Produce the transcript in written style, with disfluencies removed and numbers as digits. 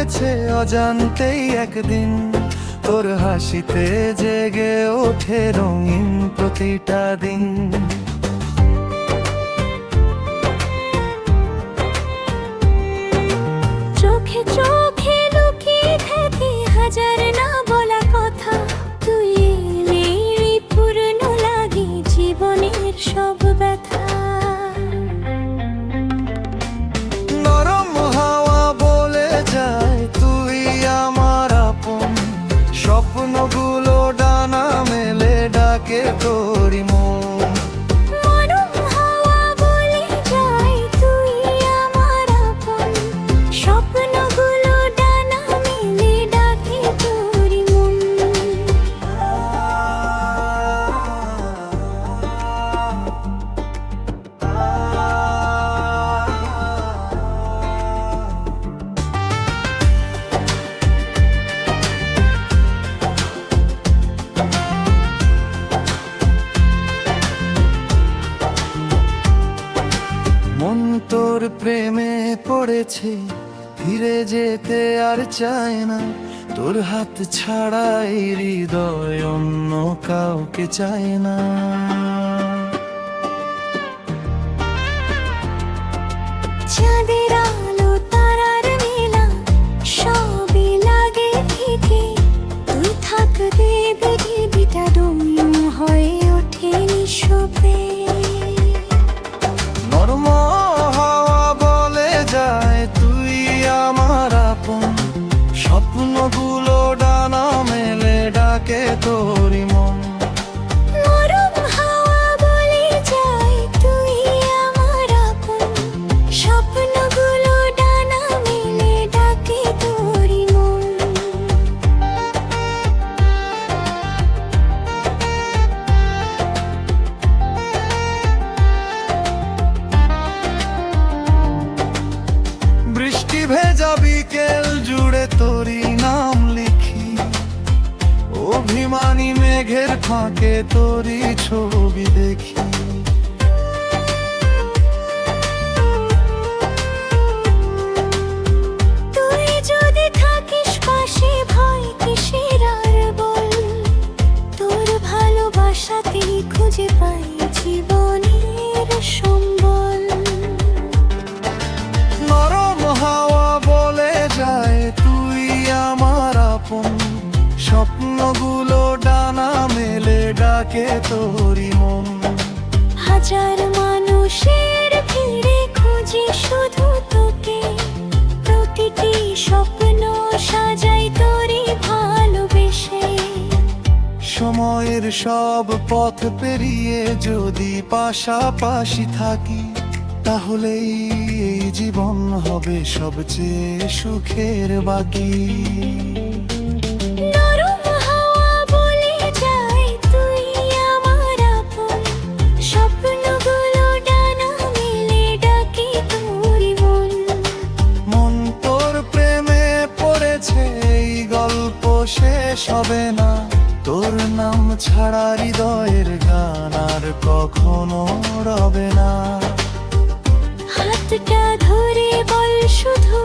পড়েছে অজান্তেই একদিন, তোর হাসিতে জেগে ওঠে রঙিন প্রতিটা দিন। চোখে চোখে লুকিয়ে থাকি হাজার না বলা কথা, তুই এলে পূর্ণ লাগে জীবনের সব ব্যথা। নরম হাওয়া বলে যায় তুই আমার আপন, স্বপ্নগুলো ডানা মেলে ডাকে তোরি মন। নরম হাওয়া বলে যায় তুই আমার আপন, স্বপ্নগুলো ডানা মেলে ডাকে তোরি মন। মন তোর প্রেমে পড়েছে, ফিরে যেতে আর চায় না, তোর হাত ছাড়াই হৃদয় অন্য কাউকে চায় না। চাঁদের আলো তারার মেলা সবই লাগে ফিকে, তুই থাকতে পৃথিবীটা রঙিন হয়ে ওঠে নিঃশব্দে। নরম হাওয়া বলে যায় তুই আমার আপন, স্বপ্নগুলো ডানা মেলে ডাকে তোরি মন। নরম হাওয়া বলে যায় তুই আমার আপন, স্বপ্নগুলো ডানা মেলে ডাকে তোরি মন। বৃষ্টি ভেজা বিকেল জুড়ে তোরই নাম লিখি, অভিমানী মেঘের ফাঁকে তোরই ছবি দেখি। তুই যদি থাকিস পাশে ভয় কিসের আর বল, তোর ভালোবাসাতেই খুঁজে পাই জীবনের সম্বল। নরম হাওয়া বলে যায় তুই আমার আপন, স্বপ্নগুলো ডানা মেলে ডাকে তোরি মন। হাজার মানুষের ভিড়ে খুঁজি শুধু তোকে, প্রতিটি স্বপ্ন সাজাই তোরই ভালোবেসে। সময়ের সব পথ পেরিয়ে যদি পাশাপাশি থাকি, তাহলেই এই জীবন হবে সবচেয়ে সুখের বাকি। নরম হাওয়া বলে যায় তুই আমার আপন, স্বপ্নগুলো ডানা মেলে ডাকে তোরি মন। মন তোর প্রেমে পড়েছে, এই গল্প শেষ হবে না, তোর নাম ছাড়া হৃদয়ের গান আর কখনো রবে না। হাতটা ধরে বল শুধু